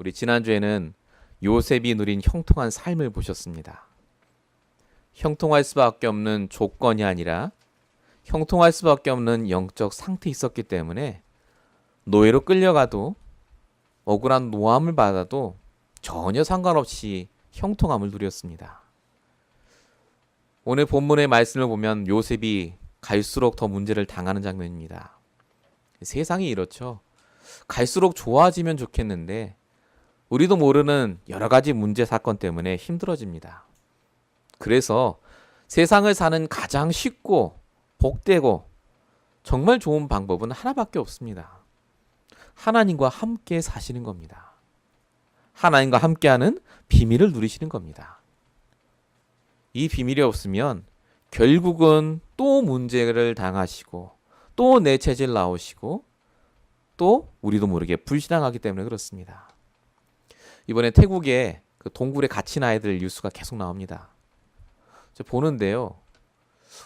우리 지난주에는 요셉이 누린 형통한 삶을 보셨습니다. 형통할 수밖에 없는 조건이 아니라 형통할 수밖에 없는 영적 상태에 있었기 때문에 노예로 끌려가도 억울한 노함을 받아도 전혀 상관없이 형통함을 누렸습니다. 오늘 본문의 말씀을 보면 요셉이 갈수록 더 문제를 당하는 장면입니다. 세상이 이렇죠. 갈수록 좋아지면 좋겠는데 우리도 모르는 여러 가지 문제 사건 때문에 힘들어집니다. 그래서 세상을 사는 가장 쉽고 복되고 정말 좋은 방법은 하나밖에 없습니다. 하나님과 함께 사시는 겁니다. 하나님과 함께하는 비밀을 누리시는 겁니다. 이 비밀이 없으면 결국은 또 문제를 당하시고 또 내 체질 나오시고 또 우리도 모르게 불신앙하기 때문에 그렇습니다. 이번에 태국에 그 동굴에 갇힌 아이들 뉴스가 계속 나옵니다. 보는데요.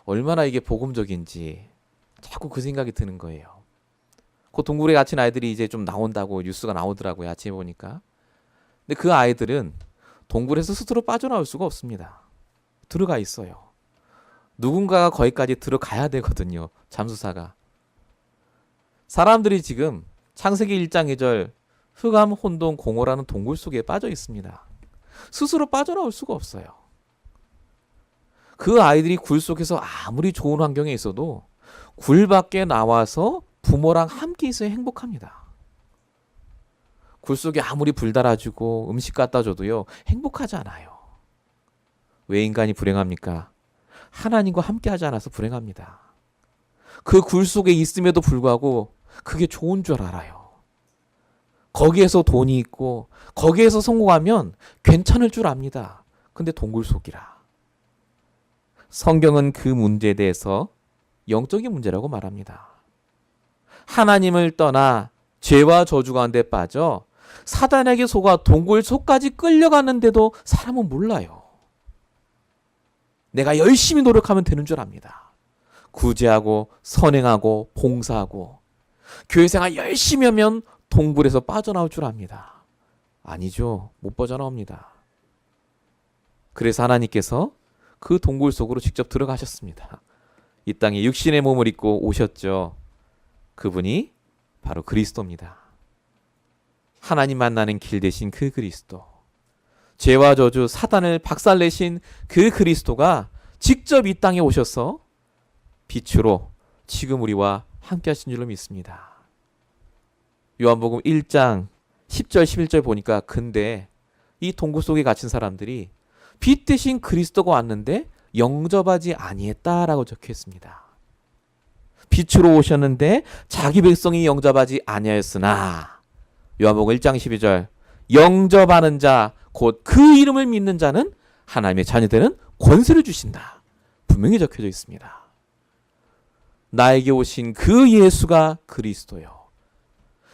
얼마나 이게 복음적인지 자꾸 그 생각이 드는 거예요. 그 동굴에 갇힌 아이들이 이제 좀 나온다고 뉴스가 나오더라고요. 아침에 보니까. 근데 그 아이들은 동굴에서 스스로 빠져나올 수가 없습니다. 들어가 있어요. 누군가가 거기까지 들어가야 되거든요. 잠수사가. 사람들이 지금 창세기 1장 2절 흑암 혼돈 공허라는 동굴 속에 빠져 있습니다. 스스로 빠져나올 수가 없어요. 그 아이들이 굴 속에서 아무리 좋은 환경에 있어도 굴 밖에 나와서 부모랑 함께 있어야 행복합니다. 굴 속에 아무리 불 달아주고 음식 갖다 줘도요, 행복하지 않아요. 왜 인간이 불행합니까? 하나님과 함께 하지 않아서 불행합니다. 그 굴 속에 있음에도 불구하고 그게 좋은 줄 알아요. 거기에서 돈이 있고 거기에서 성공하면 괜찮을 줄 압니다. 근데 동굴 속이라. 성경은 그 문제에 대해서 영적인 문제라고 말합니다. 하나님을 떠나 죄와 저주 가운데 빠져 사단에게 속아 동굴 속까지 끌려가는데도 사람은 몰라요. 내가 열심히 노력하면 되는 줄 압니다. 구제하고 선행하고 봉사하고 교회생활 열심히 하면 동굴에서 빠져나올 줄 압니다. 아니죠. 못 빠져나옵니다. 그래서 하나님께서 그 동굴 속으로 직접 들어가셨습니다. 이 땅에 육신의 몸을 입고 오셨죠. 그분이 바로 그리스도입니다. 하나님 만나는 길 대신 그 그리스도. 죄와 저주 사단을 박살내신 그 그리스도가 직접 이 땅에 오셔서 빛으로 지금 우리와 함께 하신 줄로 믿습니다. 요한복음 1장 10절 11절 보니까 근데 이 동굴 속에 갇힌 사람들이 빛 대신 그리스도가 왔는데 영접하지 아니했다라고 적혀 있습니다. 빛으로 오셨는데 자기 백성이 영접하지 아니하였으나 요한복음 1장 12절 영접하는 자 곧 그 이름을 믿는 자는 하나님의 자녀되는 권세를 주신다. 분명히 적혀져 있습니다. 나에게 오신 그 예수가 그리스도요.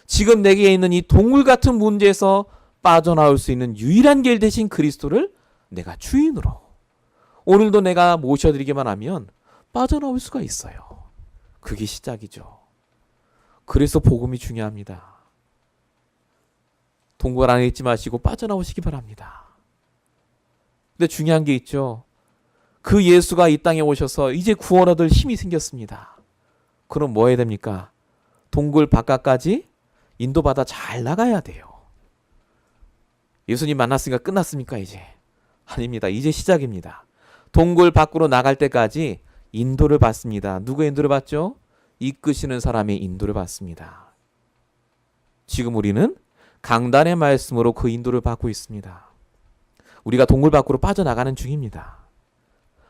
지금 내게 있는 이 동굴 같은 문제에서 빠져나올 수 있는 유일한 길 대신 그리스도를 내가 주인으로 오늘도 내가 모셔드리기만 하면 빠져나올 수가 있어요. 그게 시작이죠. 그래서 복음이 중요합니다. 동굴 안에 있지 마시고 빠져나오시기 바랍니다. 근데 중요한 게 있죠. 그 예수가 이 땅에 오셔서 이제 구원 얻을 힘이 생겼습니다. 그럼 뭐 해야 됩니까? 동굴 바깥까지 인도받아 잘 나가야 돼요. 예수님 만났으니까 끝났습니까 이제? 아닙니다. 이제 시작입니다. 동굴 밖으로 나갈 때까지 인도를 받습니다. 누구의 인도를 받죠? 이끄시는 사람의 인도를 받습니다. 지금 우리는 강단의 말씀으로 그 인도를 받고 있습니다. 우리가 동굴 밖으로 빠져나가는 중입니다.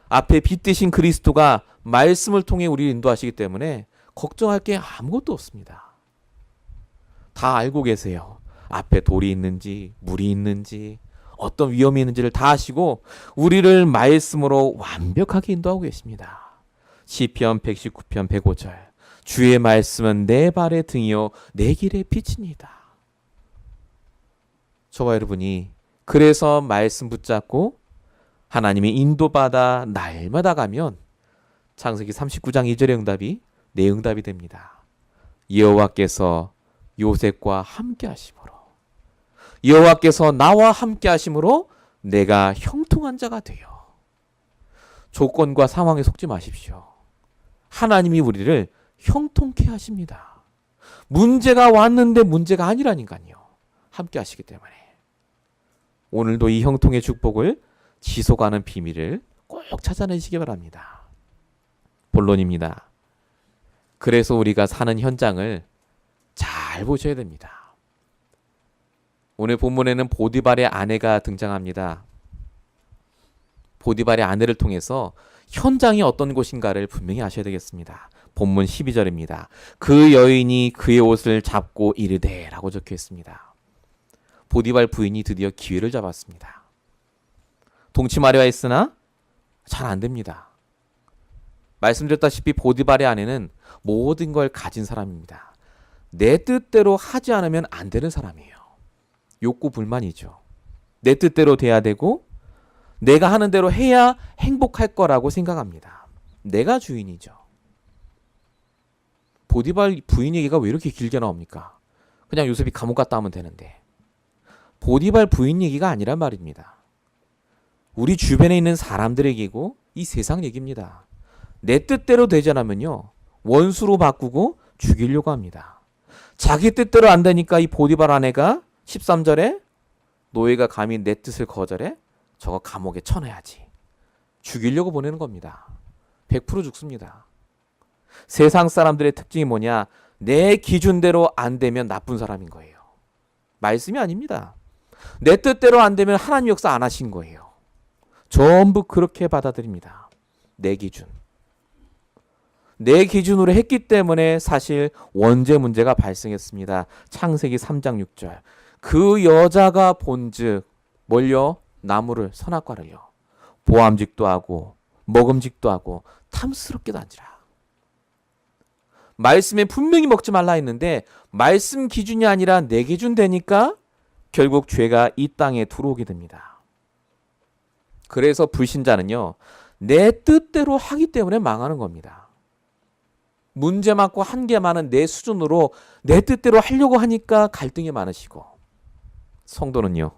앞에 빛 대신 그리스도가 말씀을 통해 우리를 인도하시기 때문에 걱정할 게 아무것도 없습니다. 다 알고 계세요. 앞에 돌이 있는지 물이 있는지 어떤 위험이 있는지를 다 아시고 우리를 말씀으로 완벽하게 인도하고 계십니다. 시편 119편 105절 주의 말씀은 내 발의 등이요 내 길의 빛입니다. 저와 여러분이 그래서 말씀 붙잡고 하나님의 인도받아 날마다 가면 창세기 39장 2절의 응답이 내 응답이 됩니다. 여호와께서 요셉과 함께 하심으로 여호와께서 나와 함께 하심으로 내가 형통한 자가 되어. 조건과 상황에 속지 마십시오. 하나님이 우리를 형통케 하십니다. 문제가 왔는데 문제가 아니라니까요. 함께 하시기 때문에. 오늘도 이 형통의 축복을 지속하는 비밀을 꼭 찾아내시기 바랍니다. 본론입니다. 그래서 우리가 사는 현장을 잘 보셔야 됩니다. 오늘 본문에는 보디발의 아내가 등장합니다. 보디발의 아내를 통해서 현장이 어떤 곳인가를 분명히 아셔야 되겠습니다. 본문 12절입니다. 그 여인이 그의 옷을 잡고 이르되 라고 적혀 있습니다. 보디발 부인이 드디어 기회를 잡았습니다. 동침하려 했으나 잘 안 됩니다. 말씀드렸다시피 보디발의 아내는 모든 걸 가진 사람입니다. 내 뜻대로 하지 않으면 안 되는 사람이에요. 욕구 불만이죠. 내 뜻대로 돼야 되고 내가 하는 대로 해야 행복할 거라고 생각합니다. 내가 주인이죠. 보디발 부인 얘기가 왜 이렇게 길게 나옵니까? 그냥 요셉이 감옥 갔다 오면 되는데. 보디발 부인 얘기가 아니란 말입니다. 우리 주변에 있는 사람들의 얘기고 이 세상 얘기입니다. 내 뜻대로 되지 않으면요, 원수로 바꾸고 죽이려고 합니다. 자기 뜻대로 안 되니까 이 보디발 아내가 13절에 노예가 감히 내 뜻을 거절해? 저거 감옥에 쳐넣어야지. 죽이려고 보내는 겁니다. 100% 죽습니다. 세상 사람들의 특징이 뭐냐? 내 기준대로 안 되면 나쁜 사람인 거예요. 말씀이 아닙니다. 내 뜻대로 안 되면 하나님 역사 안 하신 거예요. 전부 그렇게 받아들입니다. 내 기준. 내 기준으로 했기 때문에 사실 원죄 문제가 발생했습니다. 창세기 3장 6절. 그 여자가 본즉 뭘요? 나무를 선악과를요. 보암직도 하고 먹음직도 하고 탐스럽게도 앉으라. 말씀에 분명히 먹지 말라 했는데 말씀 기준이 아니라 내 기준 되니까 결국 죄가 이 땅에 들어오게 됩니다. 그래서 불신자는요, 내 뜻대로 하기 때문에 망하는 겁니다. 문제 많고 한계 많은 내 수준으로 내 뜻대로 하려고 하니까 갈등이 많으시고, 성도는요,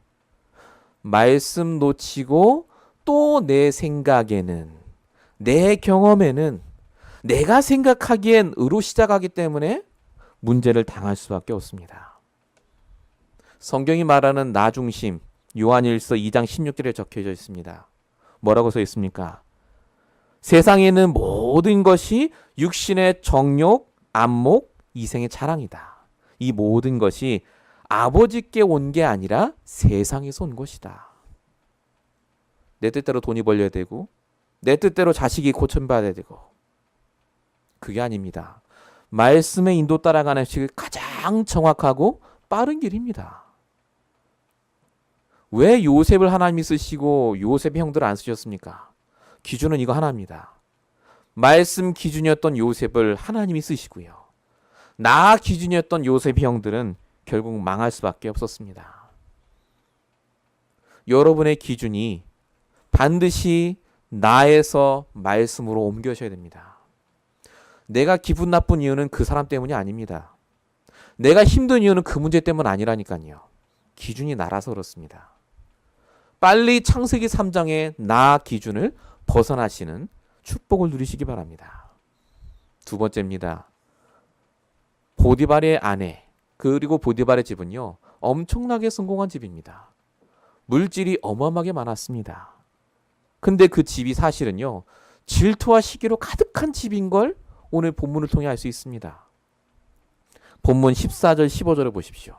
말씀 놓치고 또 내 생각에는, 내 경험에는 내가 생각하기엔 의로 시작하기 때문에 문제를 당할 수밖에 없습니다. 성경이 말하는 나 중심, 요한일서 2장 16절에 적혀져 있습니다. 뭐라고 써 있습니까? 세상에 있는 모든 것이 육신의 정욕, 안목, 이생의 자랑이다. 이 모든 것이 아버지께 온 게 아니라 세상에서 온 것이다. 내 뜻대로 돈이 벌려야 되고 내 뜻대로 자식이 고침받아야 되고, 그게 아닙니다. 말씀의 인도 따라가는 것이 가장 정확하고 빠른 길입니다. 왜 요셉을 하나님이 쓰시고 요셉의 형들을 안 쓰셨습니까? 기준은 이거 하나입니다. 말씀 기준이었던 요셉을 하나님이 쓰시고요. 나 기준이었던 요셉의 형들은 결국 망할 수밖에 없었습니다. 여러분의 기준이 반드시 나에서 말씀으로 옮겨셔야 됩니다. 내가 기분 나쁜 이유는 그 사람 때문이 아닙니다. 내가 힘든 이유는 그 문제 때문 아니라니까요. 기준이 나라서 그렇습니다. 빨리 창세기 3장의 나 기준을 벗어나시는 축복을 누리시기 바랍니다. 두 번째입니다. 보디발의 아내, 그리고 보디발의 집은요, 엄청나게 성공한 집입니다. 물질이 어마어마하게 많았습니다. 근데 그 집이 사실은요, 질투와 시기로 가득한 집인 걸 오늘 본문을 통해 알 수 있습니다. 본문 14절 15절을 보십시오.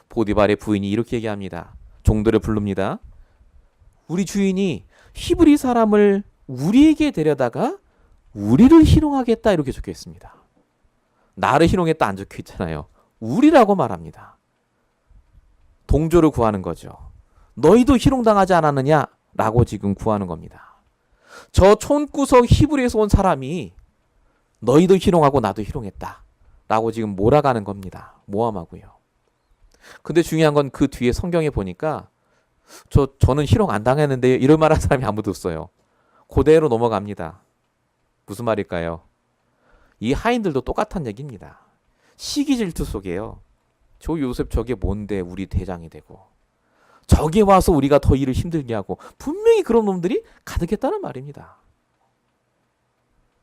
보디발의 부인이 이렇게 얘기합니다. 종들을 부릅니다. 우리 주인이 히브리 사람을 우리에게 데려다가 우리를 희롱하겠다, 이렇게 적혀 있습니다. 나를 희롱했다 안 적혀 있잖아요. 우리라고 말합니다. 동조를 구하는 거죠. 너희도 희롱당하지 않았느냐? 라고 지금 구하는 겁니다. 저 촌구석 히브리에서 온 사람이 너희도 희롱하고 나도 희롱했다 라고 지금 몰아가는 겁니다. 모함하고요. 근데 중요한 건 그 뒤에 성경에 보니까 저는 희롱 안 당했는데요, 이런 말 한 사람이 아무도 없어요. 그대로 넘어갑니다. 무슨 말일까요? 이 하인들도 똑같은 얘기입니다. 시기 질투 속에요. 저 요셉 저게 뭔데 우리 대장이 되고, 저기 와서 우리가 더 일을 힘들게 하고 분명히 그런 놈들이 가득했다는 말입니다.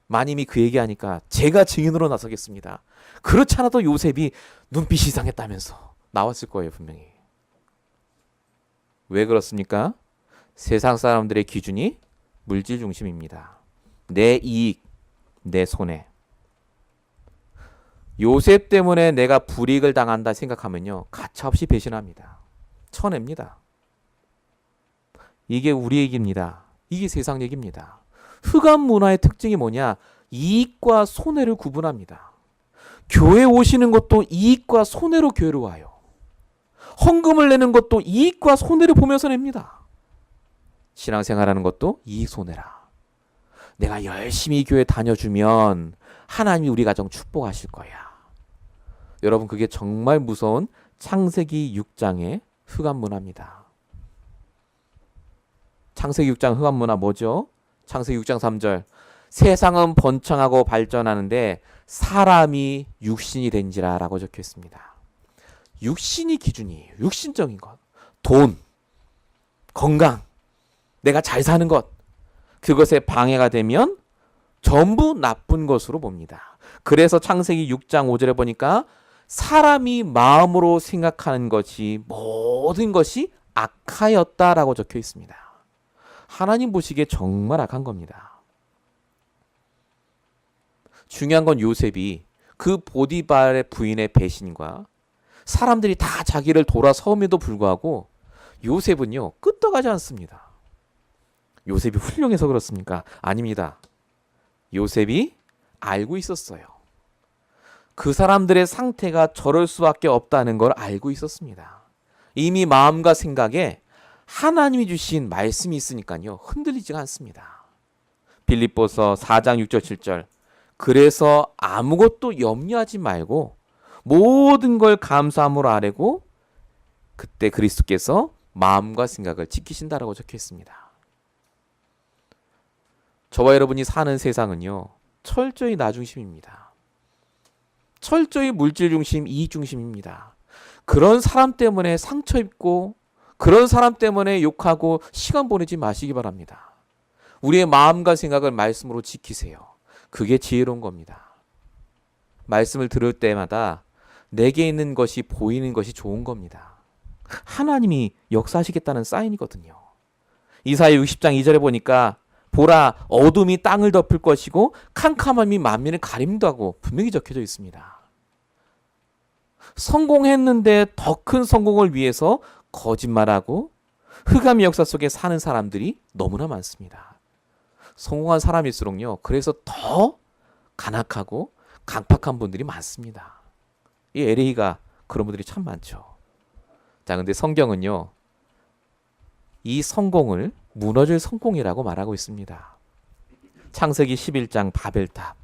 마님이 그 얘기하니까 제가 증인으로 나서겠습니다. 그렇지 않아도 요셉이 눈빛이 이상했다면서 나왔을 거예요, 분명히. 왜 그렇습니까? 세상 사람들의 기준이 물질 중심입니다. 내 이익, 내 손해. 요셉 때문에 내가 불이익을 당한다 생각하면요, 가차없이 배신합니다. 쳐냅니다. 이게 우리 얘기입니다. 이게 세상 얘기입니다. 흑암 문화의 특징이 뭐냐? 이익과 손해를 구분합니다. 교회 오시는 것도 이익과 손해로 교회로 와요. 헌금을 내는 것도 이익과 손해를 보면서 냅니다. 신앙생활하는 것도 이익 손해라. 내가 열심히 교회 다녀주면 하나님이 우리 가정 축복하실 거야. 여러분, 그게 정말 무서운 창세기 6장의 흑암 문화입니다. 창세기 6장 흑암 문화 뭐죠? 창세기 6장 3절. 세상은 번창하고 발전하는데 사람이 육신이 된지라 라고 적혀 있습니다. 육신이 기준이에요. 육신적인 것. 돈, 건강, 내가 잘 사는 것. 그것에 방해가 되면 전부 나쁜 것으로 봅니다. 그래서 창세기 6장 5절에 보니까 사람이 마음으로 생각하는 것이 모든 것이 악하였다라고 적혀 있습니다. 하나님 보시기에 정말 악한 겁니다. 중요한 건 요셉이 그 보디발의 부인의 배신과 사람들이 다 자기를 돌아서음에도 불구하고 요셉은요, 끄떡하지 않습니다. 요셉이 훌륭해서 그렇습니까? 아닙니다. 요셉이 알고 있었어요. 그 사람들의 상태가 저럴 수밖에 없다는 걸 알고 있었습니다. 이미 마음과 생각에 하나님이 주신 말씀이 있으니까요, 흔들리지가 않습니다. 빌립보서 4장 6절 7절. 그래서 아무것도 염려하지 말고 모든 걸 감사함으로 아뢰고 그때 그리스도께서 마음과 생각을 지키신다라고 적혀 있습니다. 저와 여러분이 사는 세상은요, 철저히 나 중심입니다. 철저히 물질 중심, 이익 중심입니다. 그런 사람 때문에 상처 입고 그런 사람 때문에 욕하고 시간 보내지 마시기 바랍니다. 우리의 마음과 생각을 말씀으로 지키세요. 그게 지혜로운 겁니다. 말씀을 들을 때마다 내게 있는 것이 보이는 것이 좋은 겁니다. 하나님이 역사하시겠다는 사인이거든요. 이사야 60장 2절에 보니까 보라, 어둠이 땅을 덮을 것이고 캄캄함이 만민을 가린다고 분명히 적혀져 있습니다. 성공했는데 더 큰 성공을 위해서 거짓말하고 흑암의 역사 속에 사는 사람들이 너무나 많습니다. 성공한 사람일수록요, 그래서 더 간악하고 강팍한 분들이 많습니다. 이 LA가 그런 분들이 참 많죠. 자, 근데 성경은요, 이 성공을 무너질 성공이라고 말하고 있습니다. 창세기 11장 바벨탑.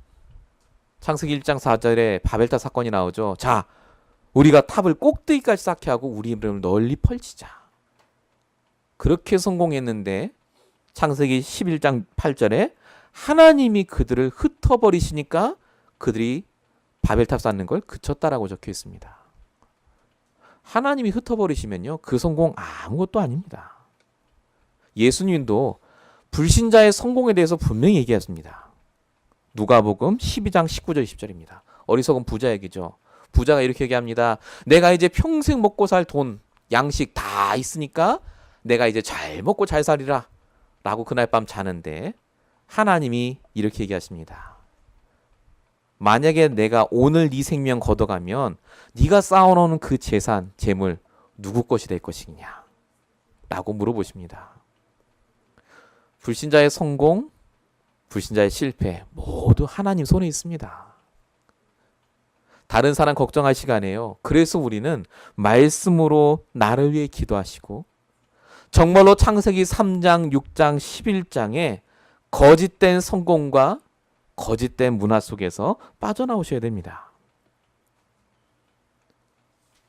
창세기 1장 4절에 바벨탑 사건이 나오죠. 자, 우리가 탑을 꼭대기까지 쌓게 하고 우리 이름을 널리 펼치자. 그렇게 성공했는데 창세기 11장 8절에 하나님이 그들을 흩어버리시니까 그들이 바벨탑 쌓는 걸 그쳤다라고 적혀 있습니다. 하나님이 흩어버리시면요, 그 성공 아무것도 아닙니다. 예수님도 불신자의 성공에 대해서 분명히 얘기했습니다. 누가복음 12장 19절 20절입니다. 어리석은 부자 얘기죠. 부자가 이렇게 얘기합니다. 내가 이제 평생 먹고 살 돈, 양식 다 있으니까 내가 이제 잘 먹고 잘 살리라 라고 그날 밤 자는데 하나님이 이렇게 얘기하십니다. 만약에 내가 오늘 네 생명 걷어가면 네가 쌓아놓은 그 재산, 재물 누구 것이 될 것이냐 라고 물어보십니다. 불신자의 성공, 불신자의 실패 모두 하나님 손에 있습니다. 다른 사람 걱정할 시간에요. 그래서 우리는 말씀으로 나를 위해 기도하시고 정말로 창세기 3장, 6장, 11장에 거짓된 성공과 거짓된 문화 속에서 빠져나오셔야 됩니다.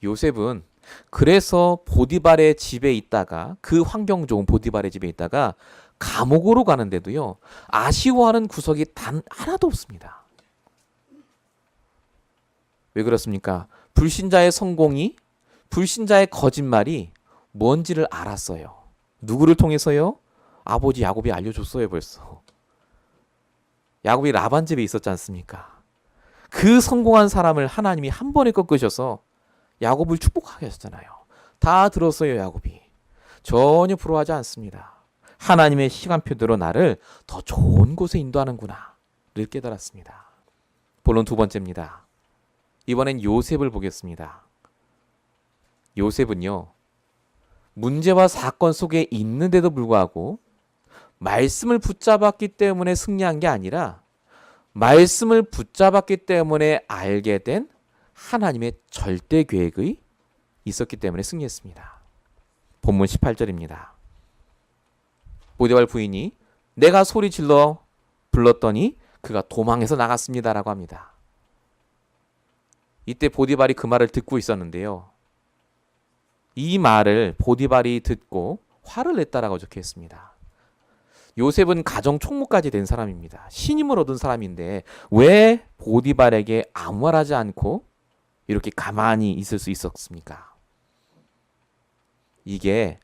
요셉은 그래서 보디발의 집에 있다가 그 환경 좋은 보디발의 집에 있다가 감옥으로 가는데도요, 아쉬워하는 구석이 단 하나도 없습니다. 왜 그렇습니까? 불신자의 성공이, 불신자의 거짓말이 뭔지를 알았어요. 누구를 통해서요? 아버지 야곱이 알려줬어요 벌써. 야곱이 라반 집에 있었지 않습니까? 그 성공한 사람을 하나님이 한 번에 꺾으셔서 야곱을 축복하게 하셨잖아요. 다 들었어요 야곱이. 전혀 부러워하지 않습니다. 하나님의 시간표대로 나를 더 좋은 곳에 인도하는구나 를 깨달았습니다. 본론 두 번째입니다. 이번엔 요셉을 보겠습니다. 요셉은요, 문제와 사건 속에 있는데도 불구하고 말씀을 붙잡았기 때문에 승리한 게 아니라 말씀을 붙잡았기 때문에 알게 된 하나님의 절대 계획이 있었기 때문에 승리했습니다. 본문 18절입니다. 보디발 부인이 내가 소리 질러 불렀더니 그가 도망해서 나갔습니다라고 합니다. 이때 보디발이 그 말을 듣고 있었는데요. 이 말을 보디발이 듣고 화를 냈다라고 적혀 있습니다. 요셉은 가정 총무까지 된 사람입니다. 신임을 얻은 사람인데 왜 보디발에게 아무 말하지 않고 이렇게 가만히 있을 수 있었습니까? 이게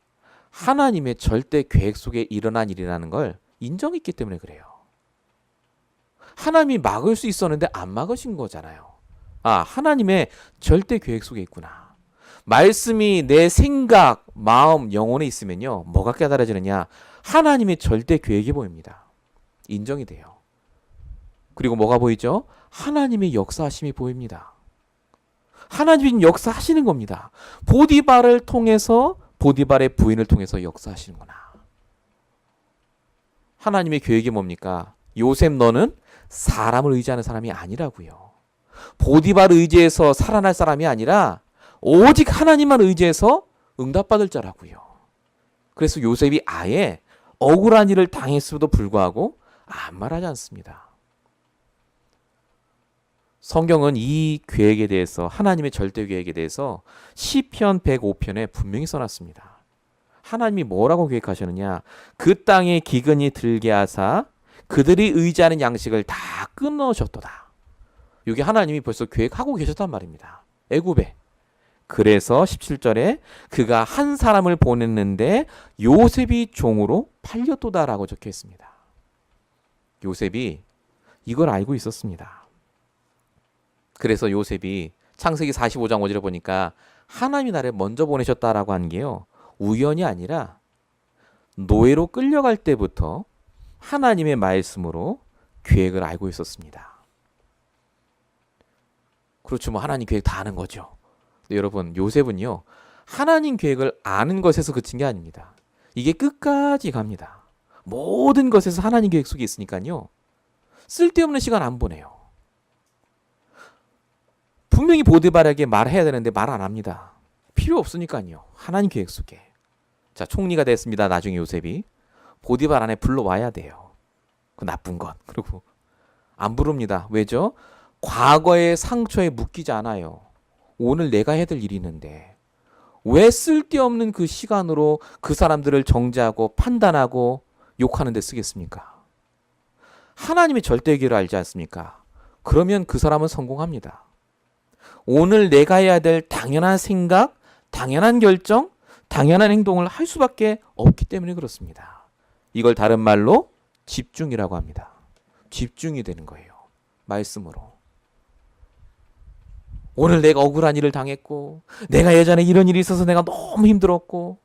하나님의 절대 계획 속에 일어난 일이라는 걸 인정했기 때문에 그래요. 하나님이 막을 수 있었는데 안 막으신 거잖아요. 아, 하나님의 절대 계획 속에 있구나. 말씀이 내 생각, 마음, 영혼에 있으면요. 뭐가 깨달아지느냐? 하나님의 절대 계획이 보입니다. 인정이 돼요. 그리고 뭐가 보이죠? 하나님의 역사하심이 보입니다. 하나님이 역사하시는 겁니다. 보디발을 통해서 보디발의 부인을 통해서 역사하시는구나. 하나님의 계획이 뭡니까? 요셉 너는 사람을 의지하는 사람이 아니라고요. 보디발을 의지해서 살아날 사람이 아니라 오직 하나님만 의지해서 응답받을 자라고요. 그래서 요셉이 아예 억울한 일을 당했음에도 불구하고 아무 말하지 않습니다. 성경은 이 계획에 대해서 하나님의 절대 계획에 대해서 시편 105편에 분명히 써놨습니다. 하나님이 뭐라고 계획하셨느냐? 그 땅에 기근이 들게 하사 그들이 의지하는 양식을 다 끊으셨도다. 이게 하나님이 벌써 계획하고 계셨단 말입니다. 애굽에. 그래서 17절에 그가 한 사람을 보냈는데 요셉이 종으로 팔렸도다라고 적혀 있습니다. 요셉이 이걸 알고 있었습니다. 그래서 요셉이 창세기 45장 5절에 보니까 하나님이 나를 먼저 보내셨다라고 한 게요. 우연이 아니라 노예로 끌려갈 때부터 하나님의 말씀으로 계획을 알고 있었습니다. 그렇죠. 뭐 하나님 계획 다 아는 거죠. 근데 여러분 요셉은요. 하나님 계획을 아는 것에서 그친 게 아닙니다. 이게 끝까지 갑니다. 모든 것에서 하나님 계획 속에 있으니까요. 쓸데없는 시간 안 보내요. 분명히 보디발에게 말해야 되는데 말 안 합니다. 필요 없으니까요. 하나님 계획 속에. 자, 총리가 됐습니다. 나중에 요셉이. 보디발 안에 불러와야 돼요. 그 나쁜 것. 그리고 안 부릅니다. 왜죠? 과거의 상처에 묶이지 않아요. 오늘 내가 해야 될 일이 있는데 왜 쓸데없는 그 시간으로 그 사람들을 정죄하고 판단하고 욕하는 데 쓰겠습니까? 하나님의 절대 계획을 알지 않습니까? 그러면 그 사람은 성공합니다. 오늘 내가 해야 될 당연한 생각, 당연한 결정, 당연한 행동을 할 수밖에 없기 때문에 그렇습니다. 이걸 다른 말로 집중이라고 합니다. 집중이 되는 거예요. 말씀으로. 오늘 내가 억울한 일을 당했고 내가 예전에 이런 일이 있어서 내가 너무 힘들었고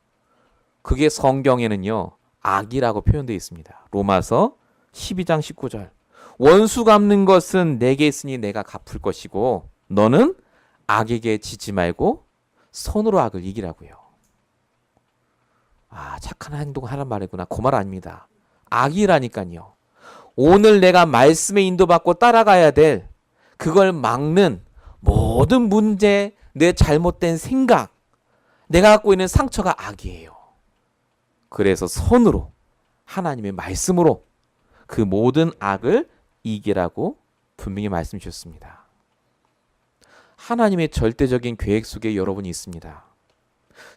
그게 성경에는요. 악이라고 표현되어 있습니다. 로마서 12장 19절. 원수 갚는 것은 내게 있으니 내가 갚을 것이고 너는 악에게 지지 말고 손으로 악을 이기라고요. 아, 착한 행동하란 말이구나. 그 말 아닙니다. 악이라니까요. 오늘 내가 말씀에 인도받고 따라가야 될 그걸 막는 모든 문제, 내 잘못된 생각, 내가 갖고 있는 상처가 악이에요. 그래서 손으로 하나님의 말씀으로 그 모든 악을 이기라고 분명히 말씀 주셨습니다. 하나님의 절대적인 계획 속에 여러분이 있습니다.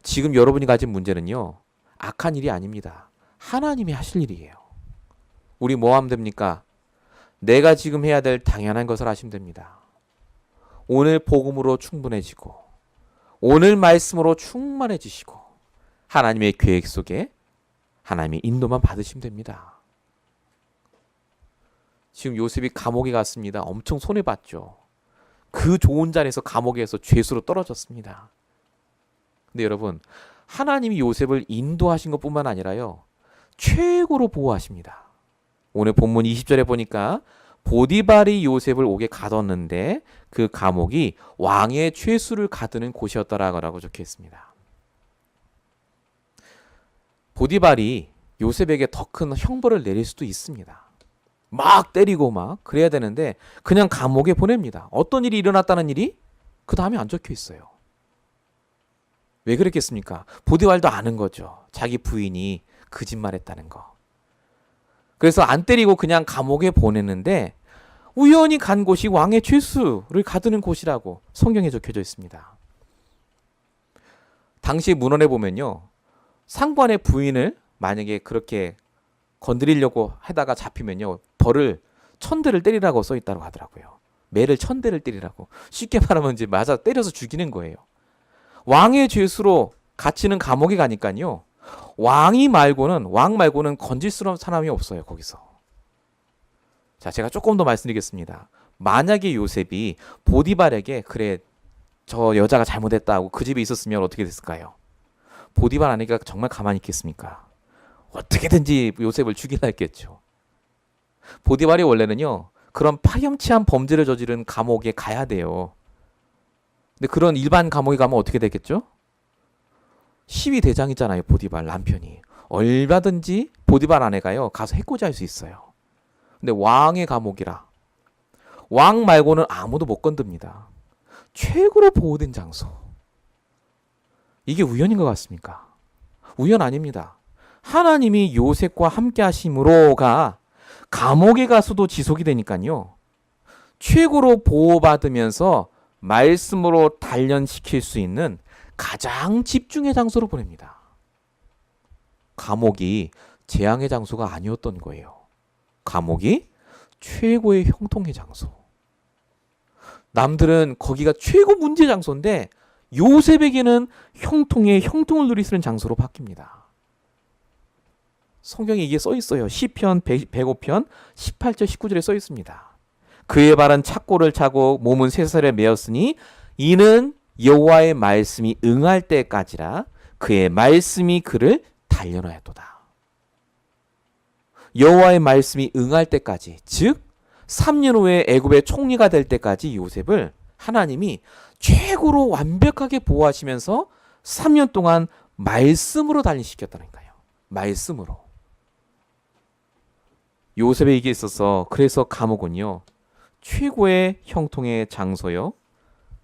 지금 여러분이 가진 문제는요. 악한 일이 아닙니다. 하나님이 하실 일이에요. 우리 뭐 하면 됩니까? 내가 지금 해야 될 당연한 것을 하시면 됩니다. 오늘 복음으로 충분해지고 오늘 말씀으로 충만해지시고 하나님의 계획 속에 하나님의 인도만 받으시면 됩니다. 지금 요셉이 감옥에 갔습니다. 엄청 손해봤죠. 그 좋은 자리에서 감옥에서 죄수로 떨어졌습니다. 근데 여러분, 하나님이 요셉을 인도하신 것뿐만 아니라요, 최고로 보호하십니다. 오늘 본문 20절에 보니까 보디발이 요셉을 옥에 가뒀는데 그 감옥이 왕의 죄수를 가두는 곳이었더라고 적혀 있습니다. 보디발이 요셉에게 더 큰 형벌을 내릴 수도 있습니다. 막 때리고 막 그래야 되는데 그냥 감옥에 보냅니다. 어떤 일이 일어났다는 일이 그 다음에 안 적혀 있어요. 왜 그랬겠습니까? 보디발도 아는 거죠. 자기 부인이 거짓말했다는 거. 그래서 안 때리고 그냥 감옥에 보냈는데 우연히 간 곳이 왕의 죄수를 가두는 곳이라고 성경에 적혀져 있습니다. 당시 문헌에 보면요, 상관의 부인을 만약에 그렇게 건드리려고 하다가 잡히면요, 벌을 1000대를 때리라고 써 있다고 하더라고요. 매를 1000대를 때리라고. 쉽게 말하면 이제 맞아 때려서 죽이는 거예요. 왕의 죄수로 갇히는 감옥에 가니까요, 왕 말고는 건질스러운 사람이 없어요, 거기서. 자, 제가 조금 더 말씀드리겠습니다. 만약에 요셉이 보디발에게 그래, 저 여자가 잘못했다고 그 집에 있었으면 어떻게 됐을까요? 보디발 아내가 정말 가만히 있겠습니까? 어떻게든지 요셉을 죽이려 했겠죠. 보디발이 원래는요, 그런 파렴치한 범죄를 저지른 감옥에 가야 돼요. 근데 그런 일반 감옥에 가면 어떻게 되겠죠? 시위 대장이잖아요, 보디발 남편이. 얼마든지 보디발 아내가요, 가서 해코지할 수 있어요. 근데 왕의 감옥이라 왕 말고는 아무도 못 건듭니다. 최고로 보호된 장소. 이게 우연인 것 같습니까? 우연 아닙니다. 하나님이 요셉과 함께 하심으로가 감옥에 가서도 지속이 되니까요, 최고로 보호받으면서 말씀으로 단련시킬 수 있는 가장 집중의 장소로 보냅니다. 감옥이 재앙의 장소가 아니었던 거예요. 감옥이 최고의 형통의 장소. 남들은 거기가 최고 문제 장소인데 요셉에게는 형통을 누릴 수 있는 장소로 바뀝니다. 성경에 이게 써 있어요. 시편 105편 18절 19절에 써 있습니다. 그의 발은 착고를 차고 몸은 쇠사슬에 매었으니 이는 여호와의 말씀이 응할 때까지라 그의 말씀이 그를 단련하였도다. 여호와의 말씀이 응할 때까지, 즉 3년 후에 애굽의 총리가 될 때까지 요셉을 하나님이 최고로 완벽하게 보호하시면서 3년 동안 말씀으로 단련시켰다니까요. 말씀으로. 요셉에게 있어서 그래서 감옥은요, 최고의 형통의 장소요,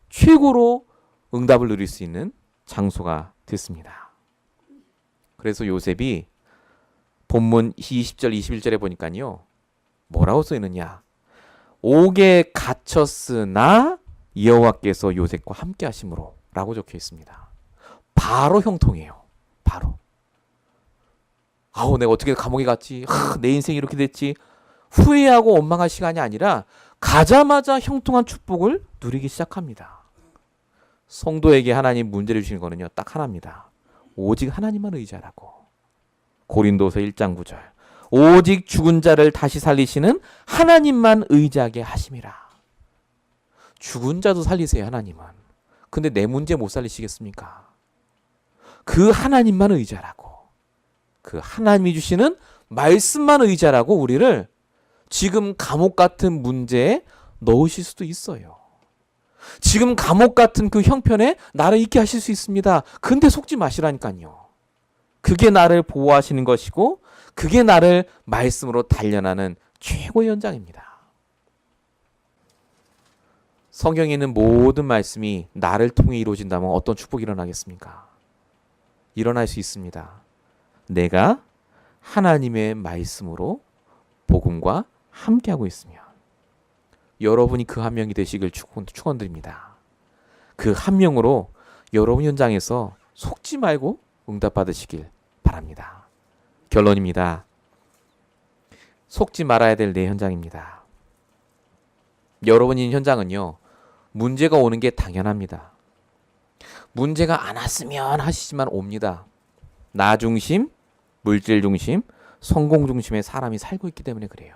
최고로 응답을 누릴 수 있는 장소가 됐습니다. 그래서 요셉이 본문 20절 21절에 보니까요, 뭐라고 써 있느냐? 옥에 갇혔으나 여호와께서 요셉과 함께 하심으로 라고 적혀 있습니다. 바로 형통이에요. 바로. 내가 어떻게 감옥에 갔지? 내 인생이 이렇게 됐지? 후회하고 원망할 시간이 아니라 가자마자 형통한 축복을 누리기 시작합니다. 성도에게 하나님 문제를 주시는 거는요, 딱 하나입니다. 오직 하나님만 의지하라고. 고린도서 1장 9절. 오직 죽은 자를 다시 살리시는 하나님만 의지하게 하심이라. 죽은 자도 살리세요, 하나님은. 근데 내 문제 못 살리시겠습니까? 그 하나님만 의지하라고. 그 하나님이 주시는 말씀만 의지하라고 우리를 지금 감옥 같은 문제에 넣으실 수도 있어요. 지금 감옥 같은 그 형편에 나를 있게 하실 수 있습니다. 근데 속지 마시라니까요. 그게 나를 보호하시는 것이고 그게 나를 말씀으로 단련하는 최고의 현장입니다. 성경에 있는 모든 말씀이 나를 통해 이루어진다면 어떤 축복이 일어나겠습니까? 일어날 수 있습니다. 내가 하나님의 말씀으로 복음과 함께하고 있으면 여러분이 그 한 명이 되시길 축원드립니다. 그 한 명으로 여러분 현장에서 속지 말고 응답받으시길 바랍니다. 결론입니다. 속지 말아야 될 내 현장입니다. 여러분의 현장은요, 문제가 오는 게 당연합니다. 문제가 안 왔으면 하시지만 옵니다. 나 중심, 물질 중심, 성공 중심의 사람이 살고 있기 때문에 그래요.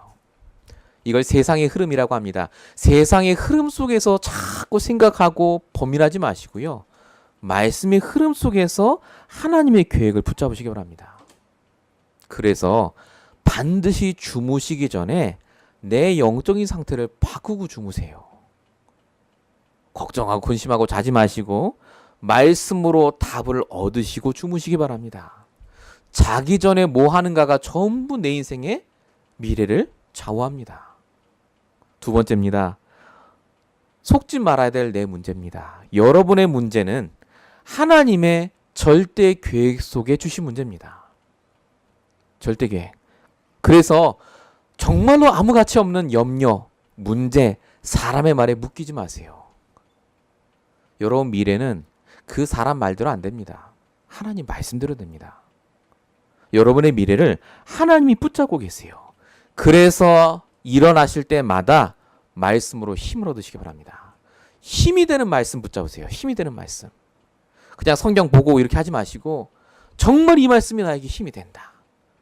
이걸 세상의 흐름이라고 합니다. 세상의 흐름 속에서 자꾸 생각하고 범인하지 마시고요. 말씀의 흐름 속에서 하나님의 계획을 붙잡으시기 바랍니다. 그래서 반드시 주무시기 전에 내 영적인 상태를 바꾸고 주무세요. 걱정하고 근심하고 자지 마시고 말씀으로 답을 얻으시고 주무시기 바랍니다. 자기 전에 뭐 하는가가 전부 내 인생의 미래를 좌우합니다. 두 번째입니다. 속지 말아야 될 내 문제입니다. 여러분의 문제는 하나님의 절대 계획 속에 주신 문제입니다. 절대 계획. 그래서 정말로 아무 가치 없는 염려, 문제, 사람의 말에 묶이지 마세요. 여러분 미래는 그 사람 말대로 안 됩니다. 하나님 말씀대로 됩니다. 여러분의 미래를 하나님이 붙잡고 계세요. 그래서 일어나실 때마다 말씀으로 힘을 얻으시기 바랍니다. 힘이 되는 말씀 붙잡으세요. 힘이 되는 말씀. 그냥 성경 보고 이렇게 하지 마시고 정말 이 말씀이 나에게 힘이 된다.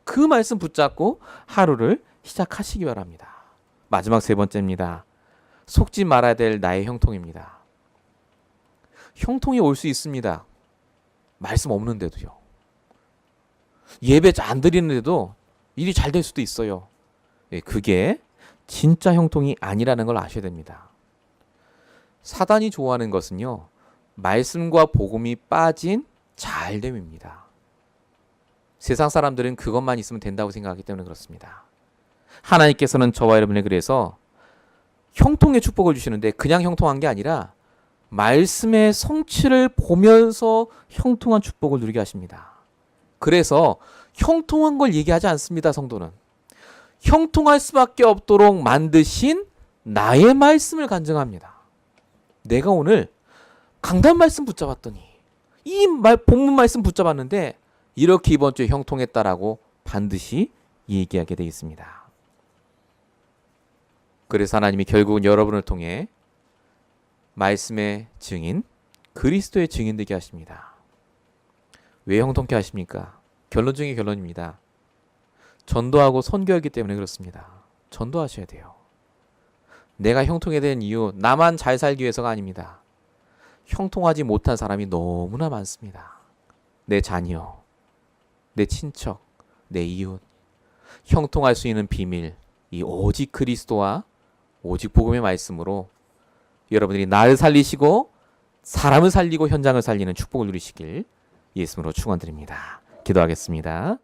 그 말씀 붙잡고 하루를 시작하시기 바랍니다. 마지막 세 번째입니다. 속지 말아야 될 나의 형통입니다. 형통이 올 수 있습니다. 말씀 없는데도요. 예배 안 드리는데도 일이 잘 될 수도 있어요. 그게 진짜 형통이 아니라는 걸 아셔야 됩니다. 사단이 좋아하는 것은요. 말씀과 복음이 빠진 잘됨입니다. 세상 사람들은 그것만 있으면 된다고 생각하기 때문에 그렇습니다. 하나님께서는 저와 여러분에 그래서 형통의 축복을 주시는데 그냥 형통한 게 아니라 말씀의 성취를 보면서 형통한 축복을 누리게 하십니다. 그래서 형통한 걸 얘기하지 않습니다. 성도는. 형통할 수밖에 없도록 만드신 나의 말씀을 간증합니다. 내가 오늘 강단 말씀 붙잡았더니 본문 말씀 붙잡았는데 이렇게 이번 주에 형통했다라고 반드시 얘기하게 되어 있습니다. 그래서 하나님이 결국은 여러분을 통해 말씀의 증인, 그리스도의 증인 되게 하십니다. 왜 형통케 하십니까? 결론 중에 결론입니다. 전도하고 선교하기 때문에 그렇습니다. 전도하셔야 돼요. 내가 형통해야 되는 이유, 나만 잘 살기 위해서가 아닙니다. 형통하지 못한 사람이 너무나 많습니다. 내 자녀, 내 친척, 내 이웃. 형통할 수 있는 비밀, 이 오직 그리스도와 오직 복음의 말씀으로 여러분들이 나를 살리시고 사람을 살리고 현장을 살리는 축복을 누리시길 예수님으로 축원드립니다. 기도하겠습니다.